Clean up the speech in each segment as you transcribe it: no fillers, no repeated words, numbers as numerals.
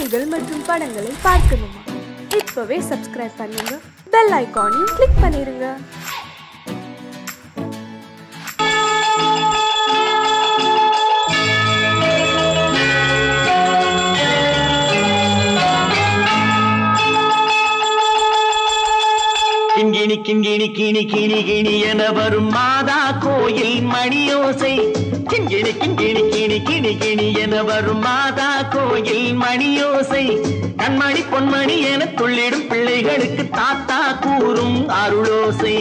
கதைகள் மற்றும் படங்களை பார்க்கணுமா? இப்பவே சப்ஸ்கிரைப் பண்ணுங்க, பெல் ஐகானையும் கிளிக் பண்ணிருங்க. கிண்கிணி கிண்கிணி கிணி கிணி கிணி என வரும் மாதா கோயில் மணியோசை. கிண்கிணி கிண்கிணி கிணி கிணி கிணி என வரும் மாதா கோயில் மணியோசை. கண்மணி பொன்மணி என துள்ளிடும் பிள்ளைகளுக்கு தாத்தா கூறும் அருளோசை.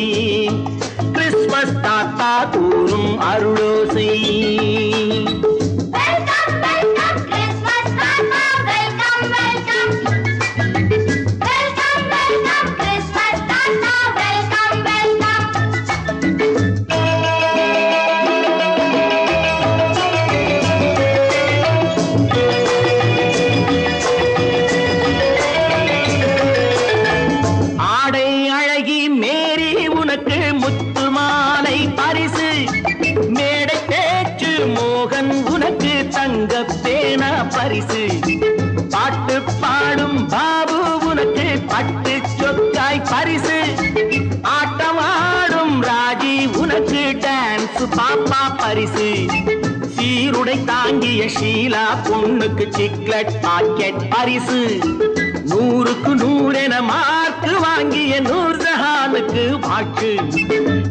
கிறிஸ்மஸ் தாத்தா கூறும் அருளோசை. பரிசு பாட்டு பாடும் பாபு உனக்கு பட்டு சொக்காய் பரிசு. ஆட்டமாடும் ராஜி உனக்கு டான்ஸ் பாப்பா பரிசு. சீருடை தாங்கிய ஷீலா பொண்ணுக்கு சிக்லெட் பாக்கெட் பரிசு. 100க்கு 100 என மார்க்கு வாங்கிய நூர்ஜஹானுக்கு வாக்கு.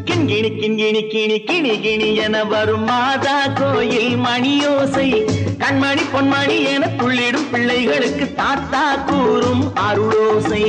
கிண்கிணி கிண்கிணி கிணி கிணி கிணி என வரும் மாதா கோயில் மணியோசை. கண்மணி பொன்மணி என துள்ளிடும் பிள்ளைகளுக்கு தாத்தா கூறும் அருளோசை.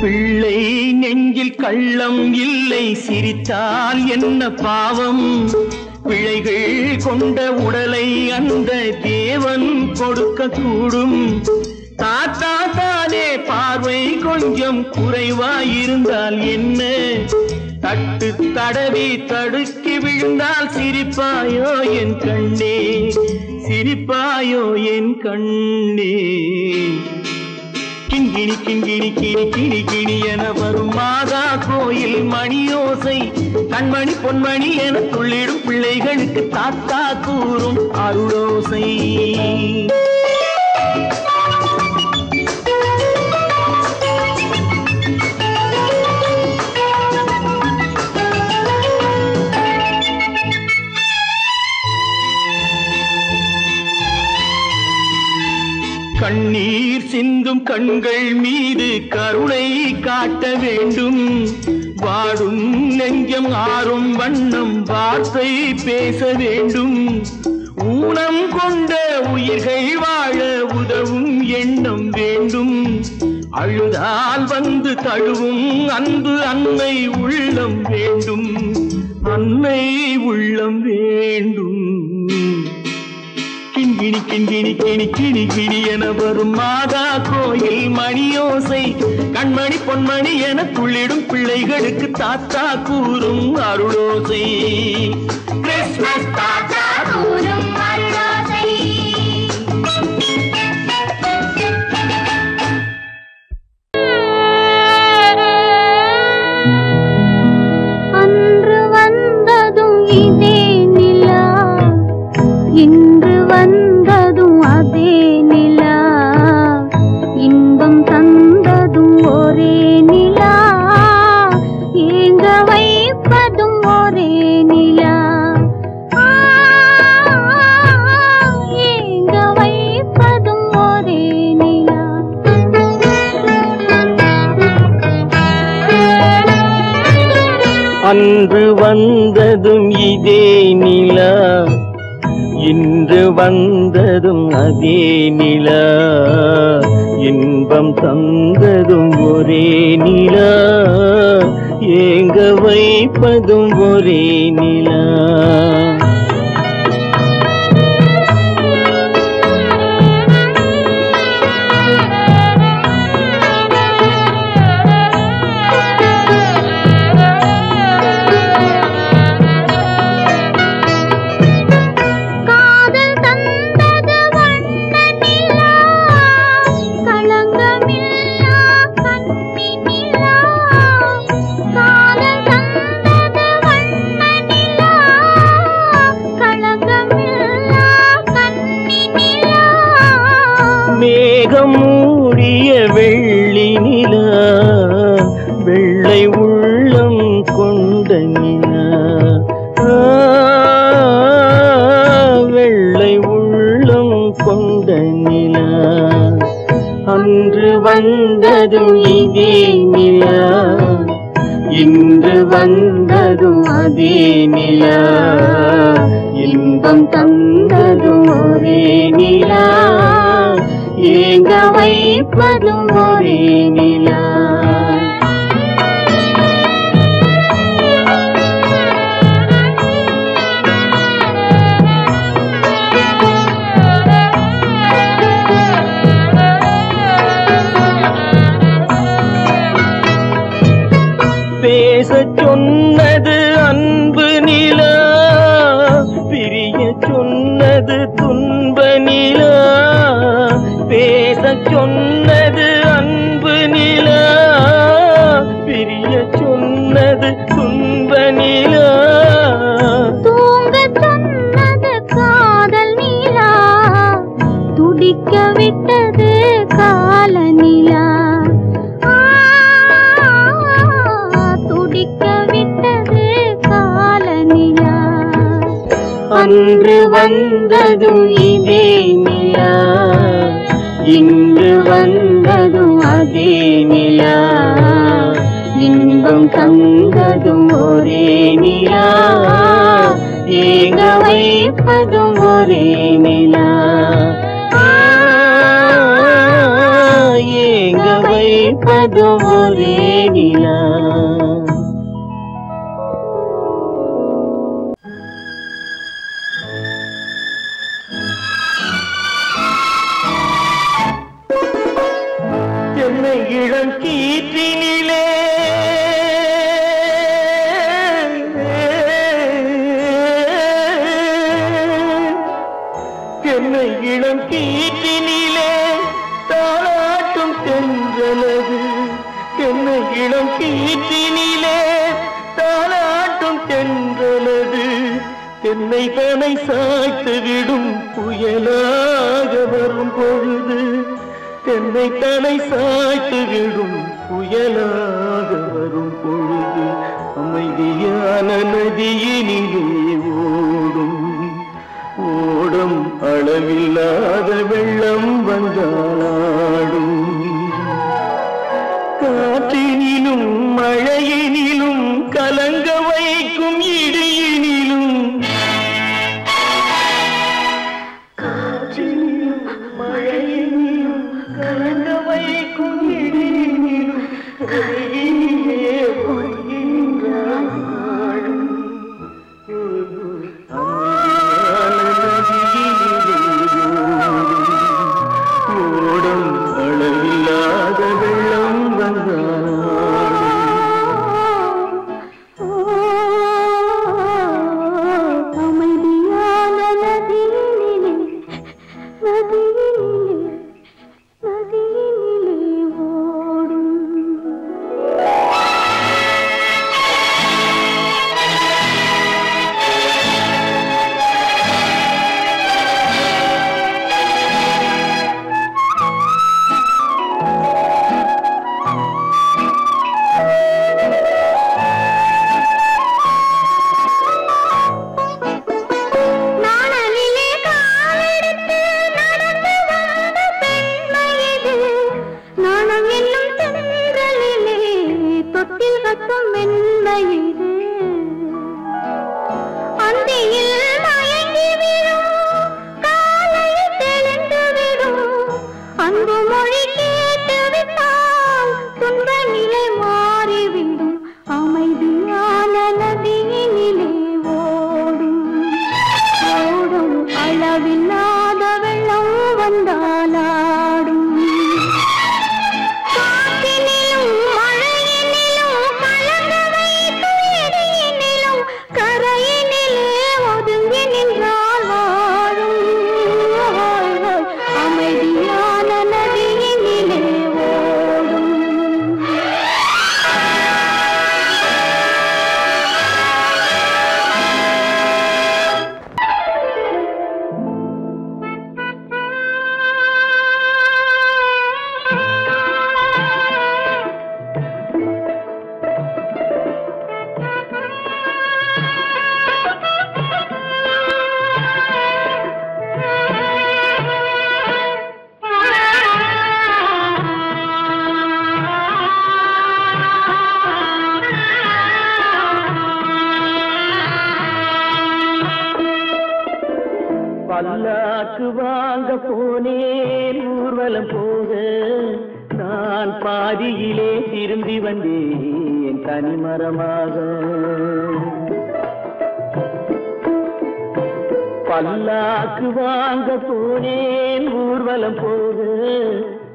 பிள்ளை நெஞ்சில் கள்ளம் இல்லை, சிரித்தால் என்ன பாவம். பிழைகள் கொண்ட உடலை அந்த தேவன் கொடுக்க கூடும். தாத்தா தானே பார்வை கொஞ்சம் குறைவாயிருந்தால் என்ன? தட்டு தடவி தடுக்கி விழுந்தால் சிரிப்பாயோ என் கண்ணே, சிரிப்பாயோ என் கண்ணே. கிண்கிணி கிண்கிணி கிணி கிணி கிணி என வரும் மாதா கோயில் மணியோசை. கண்மணி பொன்மணி என துள்ளிடும் பிள்ளைகளுக்கு தாத்தா கூறும் அருளோசை. கண்ணீர் சிந்தும் கண்கள் மீது கருணை காட்ட வேண்டும். வாடும் நெஞ்சம் ஆறும் வண்ணம் வார்த்தை பேச வேண்டும். ஊனம் கொண்ட உயிர்கள் வாழ உதவும் எண்ணம் வேண்டும். அழுதால் வந்து தழுவும் அன்பு அன்னை உள்ளம் வேண்டும், அன்னை உள்ளம் வேண்டும். கிண்கிணி கிண்கிணி கிணி கிணி கிணி என வரும் மாதா கோயில் மணியோசை. கண்மணி பொன்மணி என துள்ளிடும் பிள்ளைகளுக்கு தாத்தா கூறும் அருளோசை. கிறிஸ்மஸ் தாத்தா கூறும் அருளோசை. அன்று வந்ததும் இதே நிலா, இன்று வந்ததும் அதே நிலா. இன்பம் தந்ததும் ஒரே நிலா, ஏங்க வைப்பதும் ஒரே நிலா. அன்று வந்ததும் இதே நிலா, இன்று வந்ததும் அதே நிலா, இன்பம் தந்ததும் ஒரே நிலா, ஏங்க வைப்பதும் ஒரே நிலா. மேகம் மூடிய வெள்ளி நிலா, வெள்ளை உள்ளம் கொண்ட நிலா, வெள்ளை உள்ளம் கொண்ட நிலா. அன்று வந்ததும் இதே நிலா, இன்று வந்ததும் அதே நிலா, இன்பம் தந்ததும் ஒரே நிலா, ஏங்க வைப்பதும் ஒரே நிலா. பேசச் சொன்னது அன்பு நிலா, பிரிய சொன்னது துன்ப நிலா. பேசச் சொன்னது அன்பு நிலா, பிரிய சொன்னது துன்ப நிலா. தூங்கச் சொன்னது காதல் நிலா, துடிக்க விட்டது கால நிலா, துடிக்க விட்டது கால நிலா. அன்று வந்ததும் இதே நிலா, இன்று வந்ததும் அதே நிலா, இன்பம் தந்ததும் ஒரே நிலா, ஏங்க வைப்பதும் ஒரே நிலா, ஏங்க வைப்பதும் ஒரே நிலா. என்னை இளம் கீற்றினிலே என்னை இளம் கீற்றினிலே தாளாட்டும் தென்றலது, என்னை இளம் கீற்றினிலே தாளாட்டும் தென்றலது, தென்னை தனை சாய்த்து விடும் புயலாக வரும் பொழுது, தென்னை தலை சாய்த்து விடும் புயலாக வரும் பொழுது, அமைதியான நதியினிலே ஓடும் ஓடும் அளவில்லாத வெள்ளம் வந்தாடும். காற்றினிலும் மழையினிலும் கலங்க வைக்கும் இடியினிலும், காற்றினிலும் மழையினிலும் கலங்க வைக்கும் இடியினிலும், கையினிலே போகின்றான் நாடும். ஓடும் அளவில்லாத வெள்ளம் வந்தாடும். அமைதியான நதியினிலே நதியினிலே நதியினிலே ஓடும். நாணலிலே காலெடுத்து நடந்து வந்த பெண்மை இது, நாணம் என்னும் தென்றலிலே தொட்டில் கட்டும் மென்மை இது. அன்பு மொழி கேட்டு விட்டால் துன்ப நிலை மாறிவிடும். அமைதியான நதியினிலே ஓடும் ஓடும் அளவில்லாத வெள்ளம் வந்தாலாடும். காற்றினிலும் மழையினிலும் கலந்து வைத்து எரியினிலும் கரையினிலே ஒதுங்கி நின்றால் வாழும். அமைதியான நதியினிலே ஓடும். பல்லாக்கு வாங்க போனேன் ஊர்வலம் போக, நான் பாதியிலே திரும்பி வந்தேன் தனிமரமாக. பல்லாக்கு வாங்க போனேன் ஊர்வலம் போக,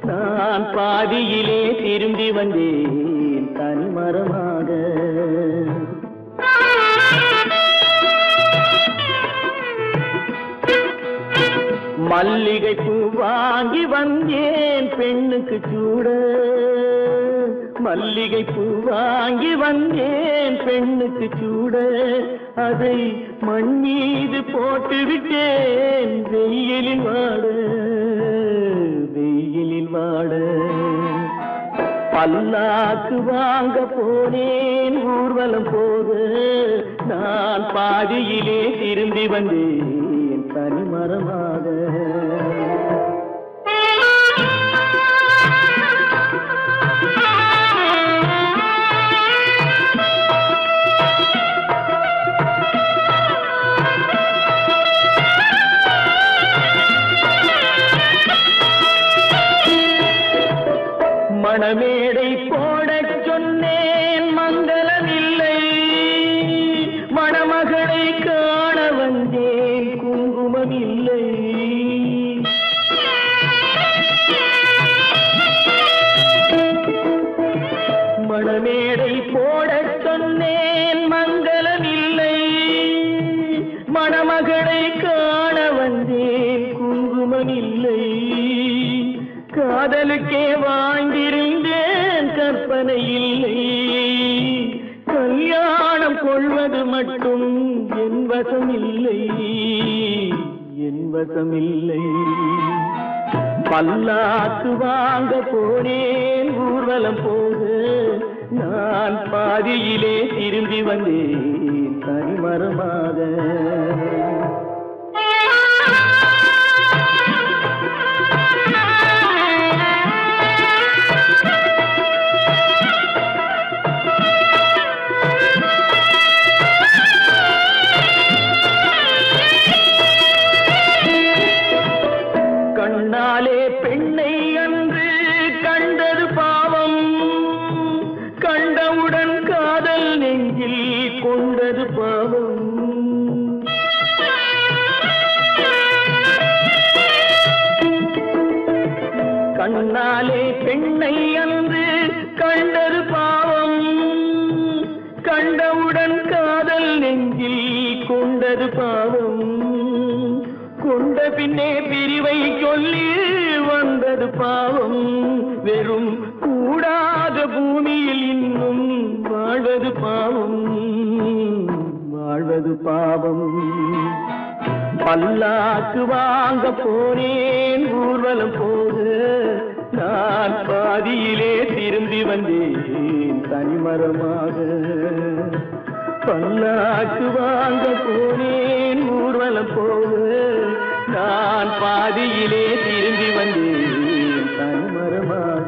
நான் பாதியிலே திரும்பி வந்தேன் தனிமரமாக. மல்லிகை பூ வாங்கி வந்தேன் பெண்ணுக்கு சூட, மல்லிகை பூ வாங்கி வந்தேன் பெண்ணுக்கு சூட, அதை மண் மீது போட்டு விட்டேன் வெயிலில் வாட வெயிலில் வாட. பல்லாக்கு வாங்க போனேன் ஊர்வலம் போக, நான் பாதியிலே திரும்பி வந்தேன் தனிமரமாக. மணமேடை போடச் சொன்னேன் மங்களமில்லை, மணமகளை காண வந்தேன் குங்குமமில்லை. மணமேடை போடச் சொன்னேன் மங்களமில்லை, மணமகளை காண வந்தேன் குங்குமமில்லை. காதலுக்கே வாழ்ந்திருந்தேன் கற்பனை இல்லை, கல்யாணம் கொள்வது மட்டும் என் வசமில்லை என் வசமில்லை. பல்லாக்கு வாங்க போனேன் ஊர்வலம் போக, நான் பாதியிலே திரும்பி வந்தேன் தனிமரமாக. கண்ணாலே பெண்ணை அன்று கண்டது பாவம், கண்டவுடன் காதல் நெஞ்சில் கொண்டது பாவம். கண்ணாலே பெண்ணை அன்று கண்டது பாவம், கண்டவுடன் காதல் நெஞ்சில் கொண்டது பாவம். கொண்ட பின்னே பிரிவை சொல்லி வந்தது பாவம், வெறும் கூடாத பூமியில் இன்னும் வாழ்வது பாவம் வாழ்வது பாவம். பல்லாக்கு வாங்க போனேன் ஊர்வலம் போக, நான் பாதியிலே திரும்பி வந்தேன் தனிமரமாக. பல்லாக்கு வாங்க போனேன் ஊர்வலம் போக, நான் பாதியிலே திரும்பி வந்தேன் தனிமரமாக.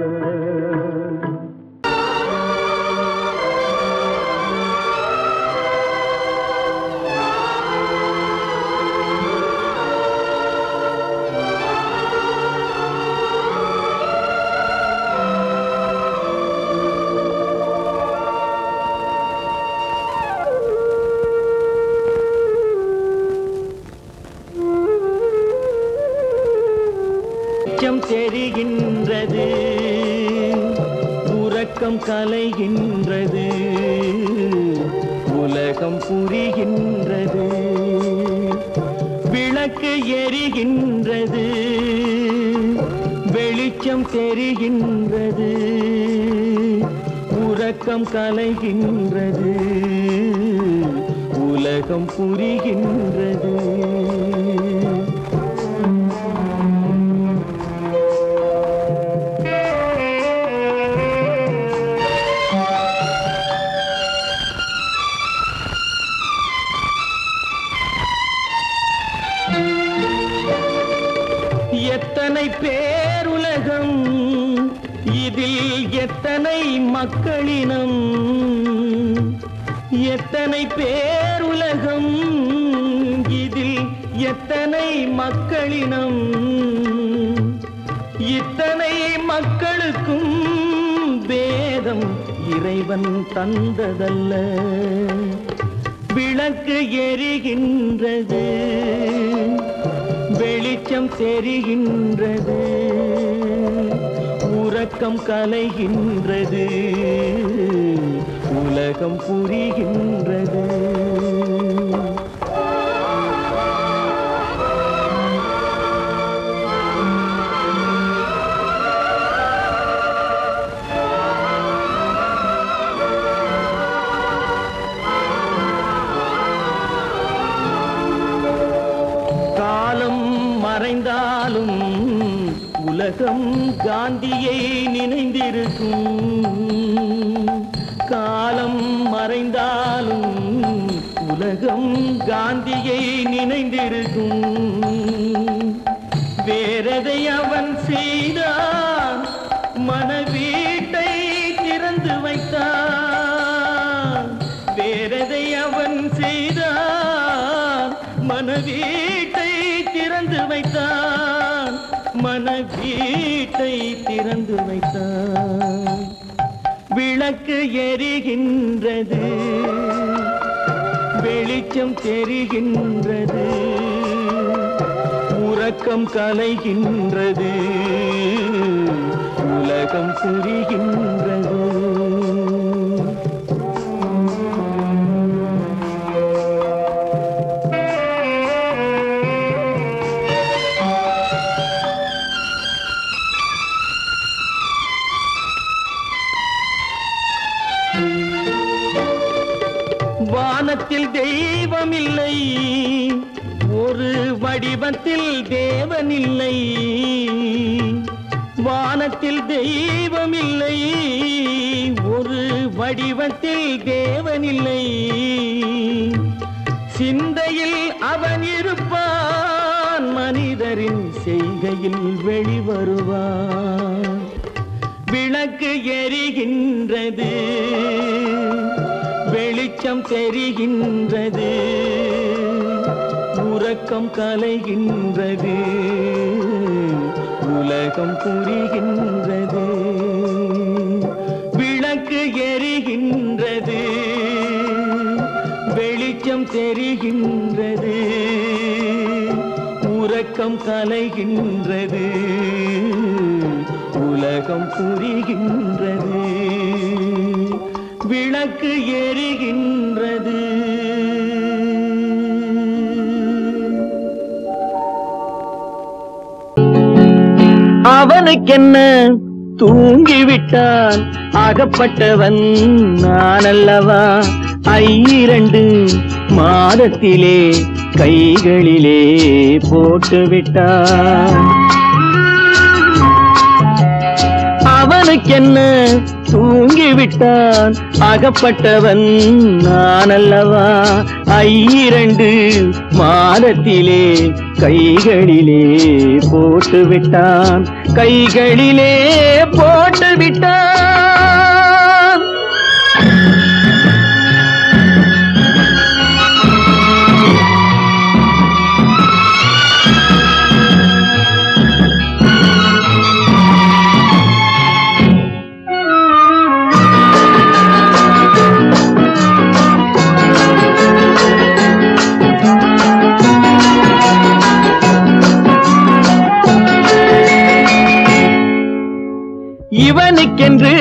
எரிகின்றது, உறக்கம் கலைகின்றது, உலகம் புரிகின்றது. விளக்கு எரிகின்றது, வெளிச்சம் தெரிகின்றது, உறக்கம் கலைகின்றது, உலகம் புரிகின்றது. எத்தனை பேருலகம், இதில் எத்தனை மக்களினம், எத்தனை பேருலகம், இதில் எத்தனை மக்களினம், இத்தனை மக்களுக்கும் வேதம் இறைவன் தந்ததல்ல. விளக்கு எரிகின்றது, வெளிச்சம் தெரிகின்றது, உறக்கம் கலைகின்றது, உலகம் புரிகின்றது. காலம் மறைந்தாலும் உலகம் காந்தியை நினைந்திருக்கும். காலம் மறைந்தாலும் உலகம் காந்தியை நினைந்திருக்கும். வேறெதை அவன் செய்தான், மனவீட்டை திறந்து வைத்தான். வேறெதை அவன் செய்தான், மனவீட்டை திறந்து வைத்தான், மனவீட்டை திறந்து வைத்தான். விளக்கு எரிகின்றது, வெளிச்சம் தெரிகின்றது, உறக்கம் கலைகின்றது, உலகம் புரிகின்றது. வானத்தில் தெய்வமில்லை, ஒரு வடிவத்தில் தேவனில்லை. வானத்தில் தெய்வமில்லை, ஒரு வடிவத்தில் தேவனில்லை. சிந்தையில் அவன் இருப்பான், மனிதரின் செய்கையில் வெளிவருவான். விளக்கு எரிகின்றது, வெளிச்சம் தெரிகின்றது, உறக்கம் கலைகின்றது, உலகம் புரிகின்றது. விளக்கு எரிகின்றது, வெளிச்சம் தெரிகின்றது, உறக்கம் கலைகின்றது, உலகம் புரிகின்றது. விளக்கு எரிகின்றது. அவனுக்கென்ன தூங்கிவிட்டான், அகப்பட்டவன் நான் அல்லவா. 2 மாதத்திலே கைகளிலே போட்டுவிட்டான். அவனுக்கென்ன தூங்கிவிட்டான், அகப்பட்டவன் நான் அல்லவா. 2 மாதத்திலே கைகளிலே போட்டுவிட்டான், கைகளிலே போட்டுவிட்டான். இவனுக்கென்று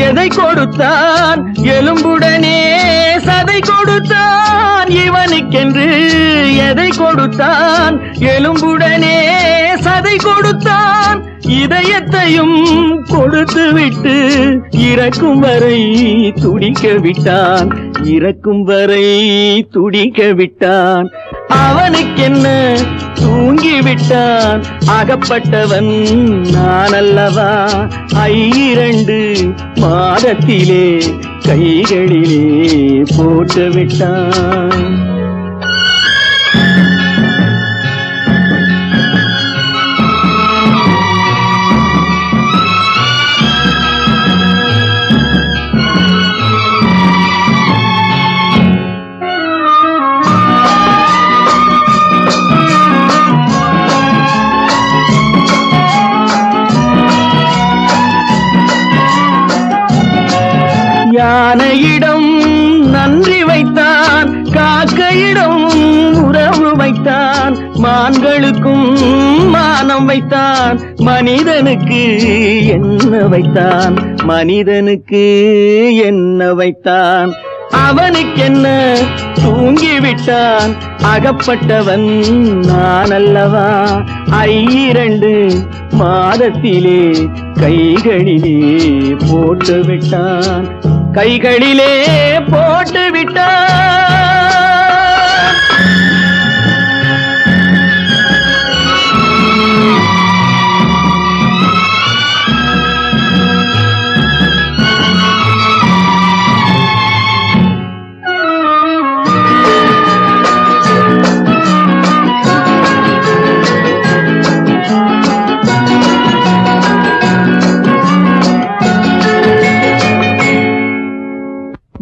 எதை கொடுத்தான் எலும்புடனே சதை கொடுத்தான் இவனுக்கென்று எதை கொடுத்தான் எலும்புடனே சதை கொடுத்தான் இதயத்தையும் கொடுத்து விட்டு இறக்கும் வரை துடிக்க விட்டான் இறக்கும் வரை துடிக்க விட்டான் அவனுக்கென்ன தூங்கிவிட்டான் அகப்பட்டவன் நான் அல்லவா 2 மாதத்திலே கைகளிலே போட்டு விட்டான் யானையிடம் நன்றி வைத்தான் காக்கையிடம் உறவு வைத்தான் மான்களுக்கும் மானம் வைத்தான் மனிதனுக்கு என்ன வைத்தான் மனிதனுக்கு என்ன வைத்தான் அவனுக்கென்ன தூங்கிவிட்டான் அகப்பட்டவன் நான் அல்லவா 2 மாதத்திலே கைகளிலே போட்டு விட்டான் கைகளிலே போட்டு விட்டான்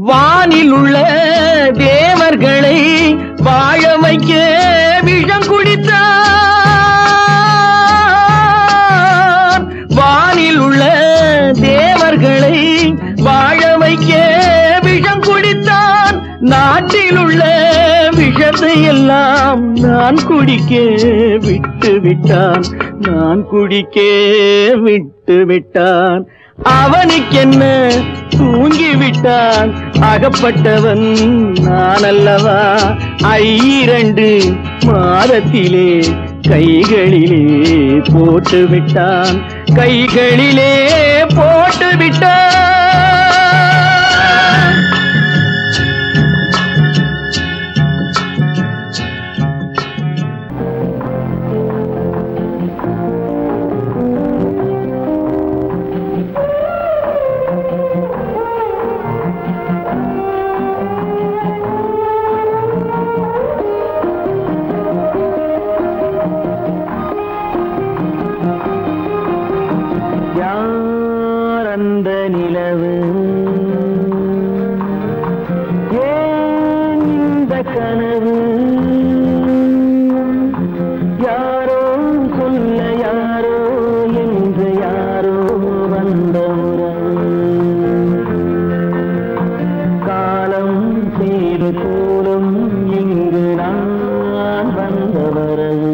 வானில் உள்ள தேவர்களை வாழ வைக்க விஷம் குடித்தான் வானில் உள்ள தேவர்களை வாழ வைக்க விஷம் குடித்தான் நாட்டில் உள்ள விஷத்தை எல்லாம் நான் குடிக்க விட்டு விட்டான் நான் குடிக்க விட்டு விட்டான் அவனுக்கென்ன தூங்கிவிட்டான் அகப்பட்டவன் நான் அல்லவா 2 மாதத்திலே கைகளிலே போட்டு விட்டான் கைகளிலே போட்டு விட்டான் அந்த நிலவு ஏன் இந்த கனவு யாரோ சொல்ல யாரோ என்று யாரோ வந்த காலம் செய்து கூறும் இங்கு நான் வந்தவரவு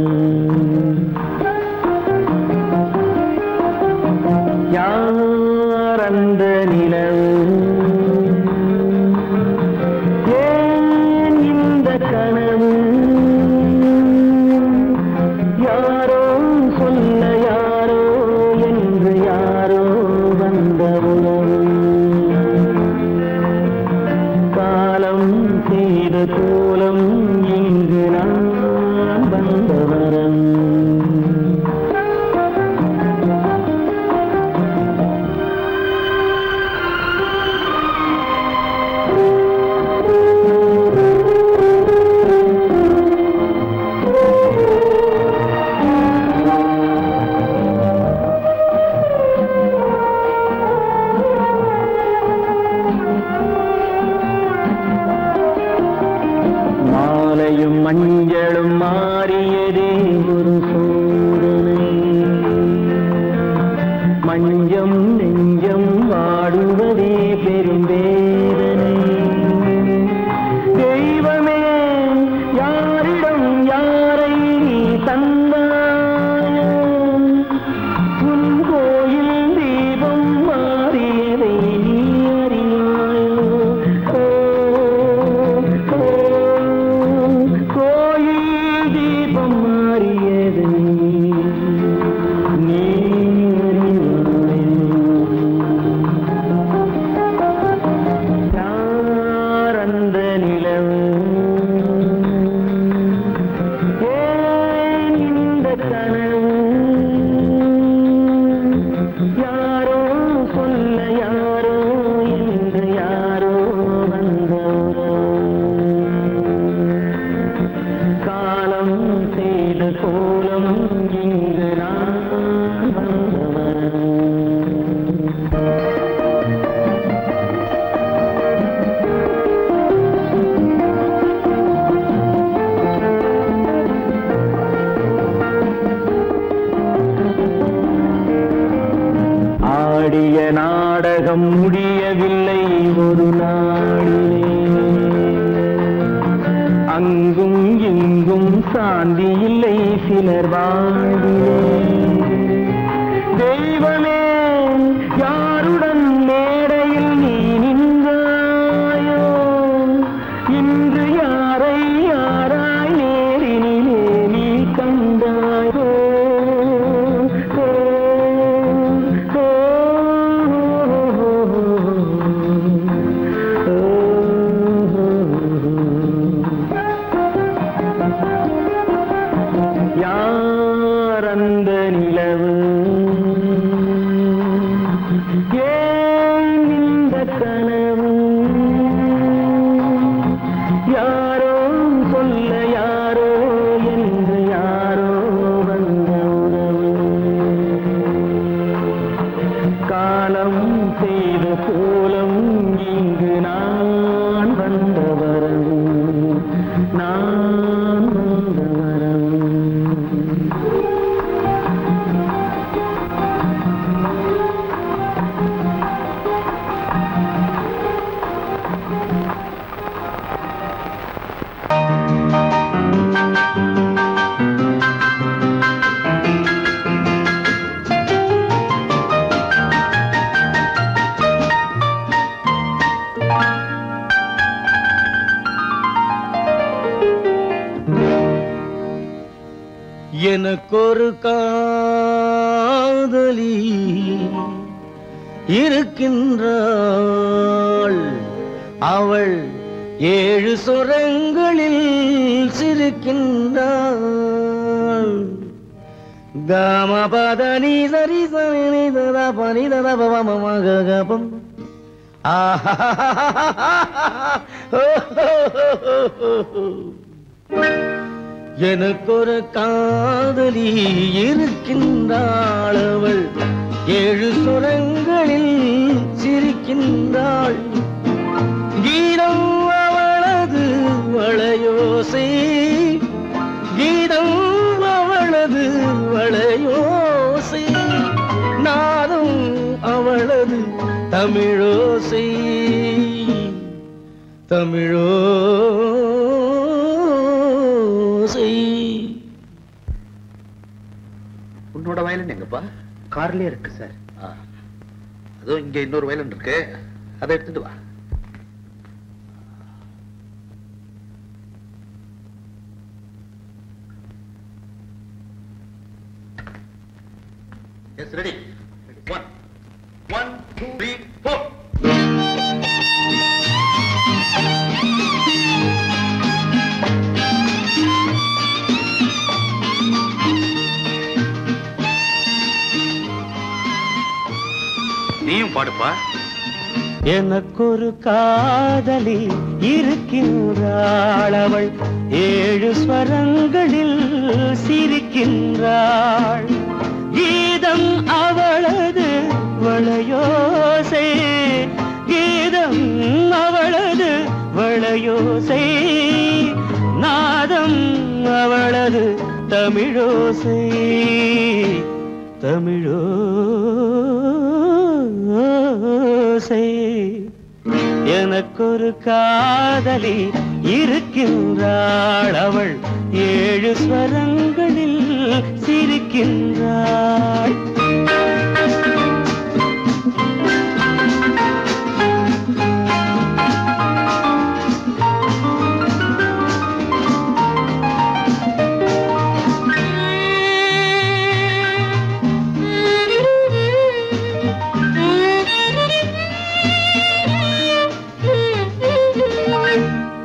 அந்த நிலவு ஏன் இந்த கனவு யாரோ சொல்ல யாரோ என்று யாரோ வந்த உறவு காலம் செய்த கோலம் இங்கு நான் வந்தவரம் மஞ்சளும் மாறியதே ஒரு சோதனை மஞ்சம் நெஞ்சம் வாடுவதே பெரும் வேதனை தெய்வமே யாரிடம் யாரை தந்தாயோ உன் கோயில் தீபம் ஆடிய நாடகம் முடியவில்லை ஒரு நாளிலே. அங்கும் இங்கும் சாந்தி இல்லை சிலர் வாழ்விலே. தெய்வமே யாருடன் மேடையில் நீ நின்றாயோ, இன்று யாரை யாராய் நேரினிலே நீ கண்டாயோ. யார் அந்த நிலவு, ஏன் இந்த கனவு, யாரோ சொல்ல யாரோ என்று யாரோ வந்த உறவு. காலம் செய்த கோலம் இங்கு நான் வந்த வரவு, நான் வந்த வரவு. எனக்கொரு காதலி இருக்கின்றாள், அவள் 7 சுரங்களில் சிரிக்கின்றாள். காமபதனி சரி சரி ததா பனி ததா பவமகபம். எனக்கொரு காதலி இருக்கின்றாள், அவள் 7 சுரங்களில் சிரிக்கின்றாள். கீதம் அவளது வளையோசை, கீதம் அவளது வளையோசை, நாதம் அவளது தமிழோசை, தமிழோசை. உன்னோட வயலன் எங்கப்பா? கார்லயே இருக்கு சார். அதுவும் இங்க இன்னொரு வயலன் இருக்கு, அதை எடுத்துட்டு வா. Yes, ready. 1 1 2 3 4. நீயும் பாடுப்பா. எனக்கொரு காதலி இருக்கின்றாள், அவள் 7 ஸ்வரங்களில் சிரிக்கின்றாள். கீதம் அவளது வளையோசை, கீதம் அவளது வளையோசை, நாதம் அவளது தமிழோசை, தமிழோசை. எனக்கொரு காதலி இருக்கின்றாள், அவள் 7 ஸ்வரங்களில் சிரிக்கின்றாள்.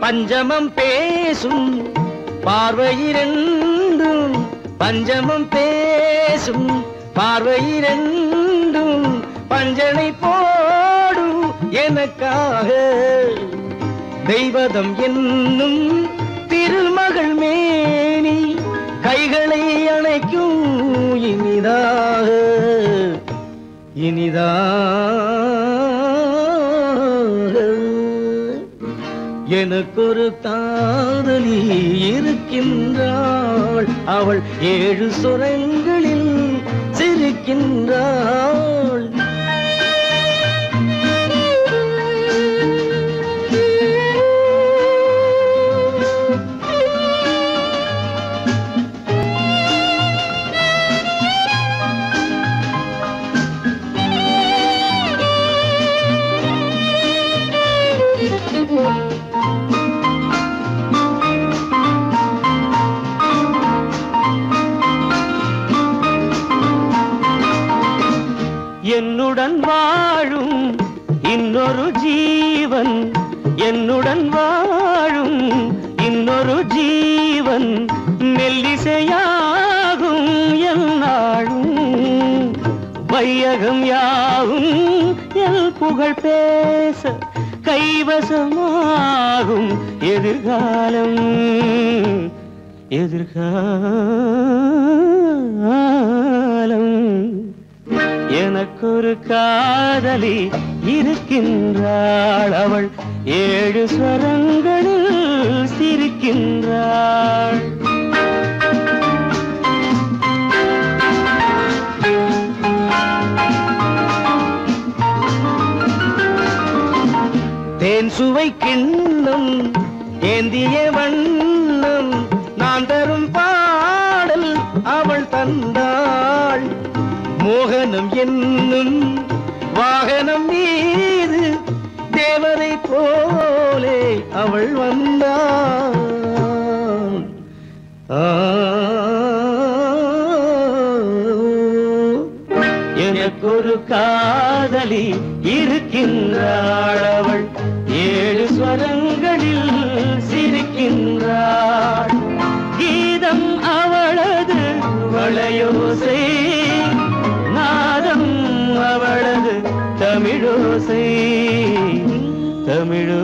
பஞ்சமம் பேசும் பார்வையிரண்டும், பஞ்சமம் பேசும் பார்வையிரண்டும், பஞ்சனை போடும் எனக்காக. தெய்வதம் என்னும் திருமகள் மேனி கைகளை அணைக்கும் இனிதாக, இனிதாக. எனக்கொரு காதலி இருக்கின்றாள், அவள் 7 சுரங்களில் சிரிக்கின்றாள். வாழும் இன்னொரு ஜீவன், என்னுடன் வாழும் இன்னொரு ஜீவன், மெல்லிசையாகும் என்னாலும் வையகம் யாவும் எல் புகழ் பேச கைவசமாகும் எதிர்காலம் எதிர்காலம். எனக்கொரு காதலி இருக்கின்றாள், அவள் 7 ஸ்வரங்களில் சிரிக்கின்றாள். தேன் சுவை கிண்ணம் ஏந்திய வண்ணம், நான் தரும் பாடல் அவள் தந்தாள். மோகனம் என்னும் வாகனம் மீது தேவரை போலே அவள் வந்தாள். எனக்கொரு காதலி இருக்கின்றாள், அவள் 7 ஸ்வரங்களில் சிரிக்கின்றாள். கீதம் அவளது வளையோசை, நாதம் அவளது தமிழோசை தமிழோசை.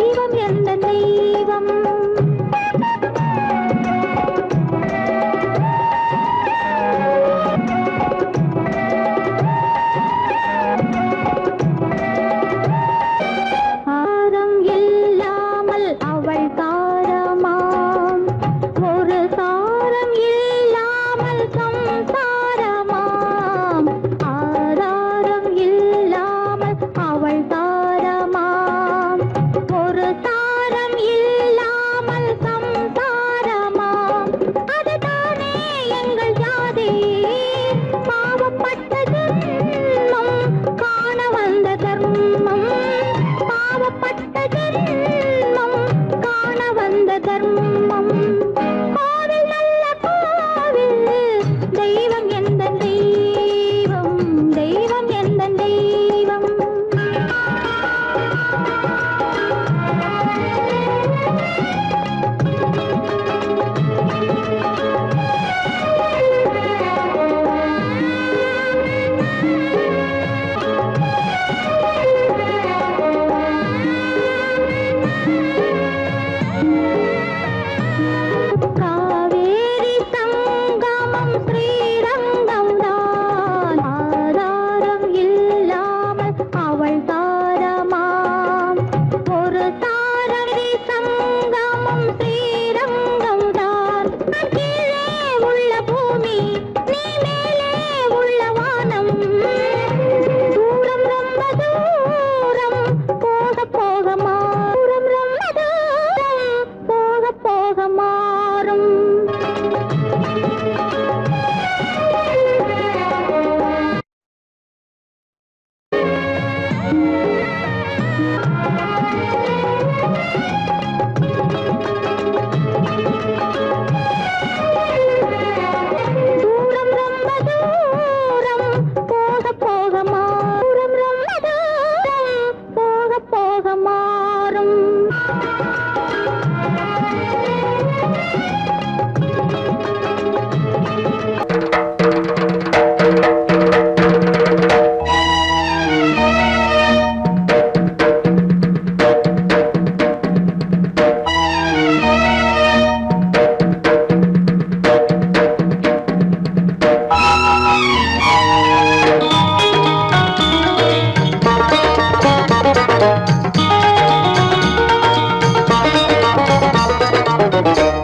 தெய்வம்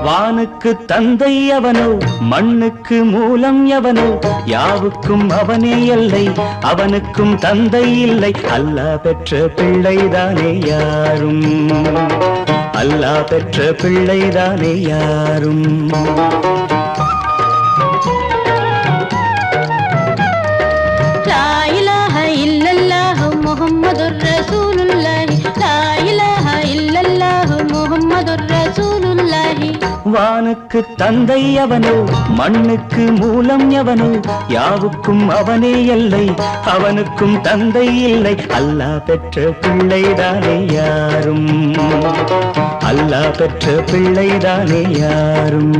வானுக்கு தந்தை அவனோ மண்ணுக்கு மூலம் எவனோ யாவுக்கும் அவனே எல்லை அவனுக்கும் தந்தை இல்லை அல்லாஹ் பெற்ற பிள்ளைதானே யாரும் அல்லாஹ் பெற்ற பிள்ளைதானே யாரும் லா இலாஹ இல்லல்லாஹு முஹம்மதுர் ரசூலுல்லாஹி லா இலாஹ இல்லல்லாஹு முஹம்மதுர் ரசூலுல்லாஹி வானுக்கு தந்தை அவனோ மண்ணுக்கு மூலம் எவனோ யாவுக்கும் அவனே எல்லை அவனுக்கும் தந்தை இல்லை அல்லாஹ் பெற்ற பிள்ளைதானே யாரும் அல்லாஹ் பெற்ற பிள்ளைதானே யாரும்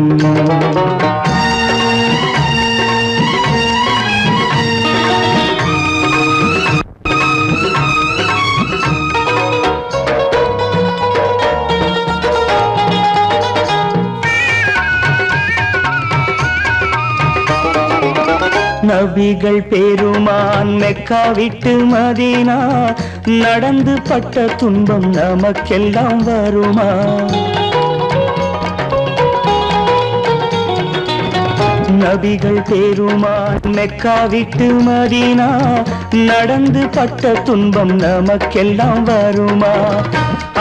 நபிகள் பெருமான் மெக்கா விட்டு மதீனா நடந்து பட்ட துன்பம் நமக்கெல்லாம் வருமா நபிகள் பெருமான் மெக்கா விட்டு மதீனா நடந்து பட்ட துன்பம் நமக்கெல்லாம் வருமா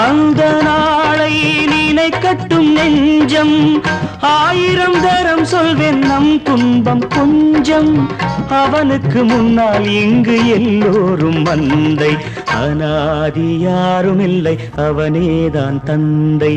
அந்த நாளை நினைக்கட்டும் நெஞ்சம் ஆயிரம் தரம் சொல்வேன் நம் துன்பம் கொஞ்சம் அவனுக்கு முன்னால் இங்கு எல்லோரும் மந்தை அநாதி யாரும் இல்லை அவனேதான் தந்தை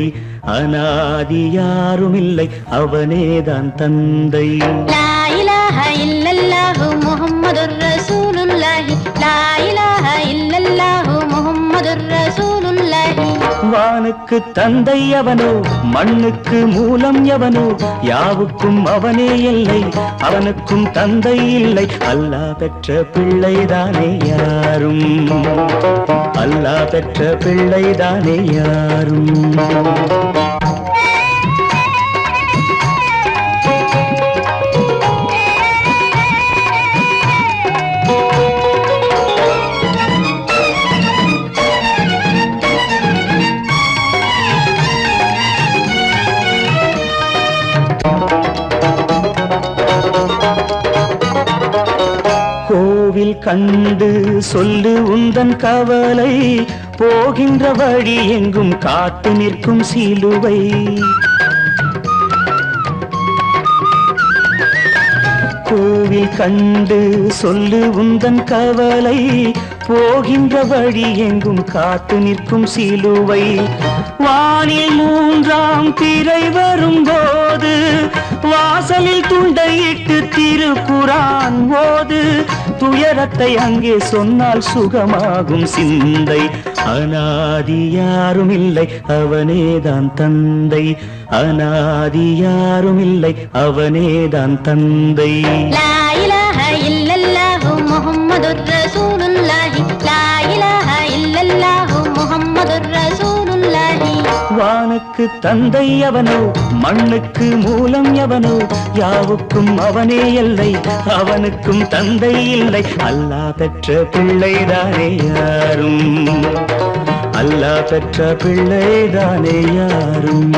அநாதி யாரும் இல்லை அவனேதான் தந்தை லா இலாஹ இல்லல்லாஹு முஹம்மதுர் ரசூலுல்லாஹி லா இலாஹ இல்லல்லாஹு முஹம்மதுர் ரசூலுல்லாஹி வானுக்கு தந்தை அவனோ மண்ணுக்கு மூலம் எவனோ யாவுக்கும் அவனே இல்லை அவனுக்கும் தந்தை இல்லை அல்லாஹ் பெற்ற பிள்ளைதானே யாரும் அல்லாஹ் பெற்ற பிள்ளைதானே யாரும் கோவில் கண்டு சொல்லு உந்தன் கவலை போகின்ற வழி எங்கும் காத்து நிற்கும் சிலுவை கோவில் கண்டு சொல்லு உந்தன் கவலை போகின்ற வழி எங்கும் காத்து நிற்கும் சிலுவை வானில் மூன்றாம் திரை வரும்போது வாசலில் துண்டையிட்டு திருக்குரான் ஓது துயரத்தை அங்கே சொன்னால் சுகமாகும் சிந்தை அநாதி யாரும் இல்லை அவனேதான் தந்தை அநாதி யாரும் இல்லை அவனேதான் தந்தை லா இலாஹ இல்லல்லாஹு முஹம்மதுர் ரசூலுல்லாஹி லா இலாஹ இல்லல்லாஹு முஹம்மதுர் ரசூலுல்லாஹி வானுக்கு தந்தை அவனோ மண்ணுக்கு மூலம் எவனோ யாவுக்கும் அவனே எல்லை அவனுக்கும் தந்தை இல்லை அல்லாஹ் பெற்ற பிள்ளைதானே யாரும் அல்லாஹ் பெற்ற பிள்ளைதானே யாரும்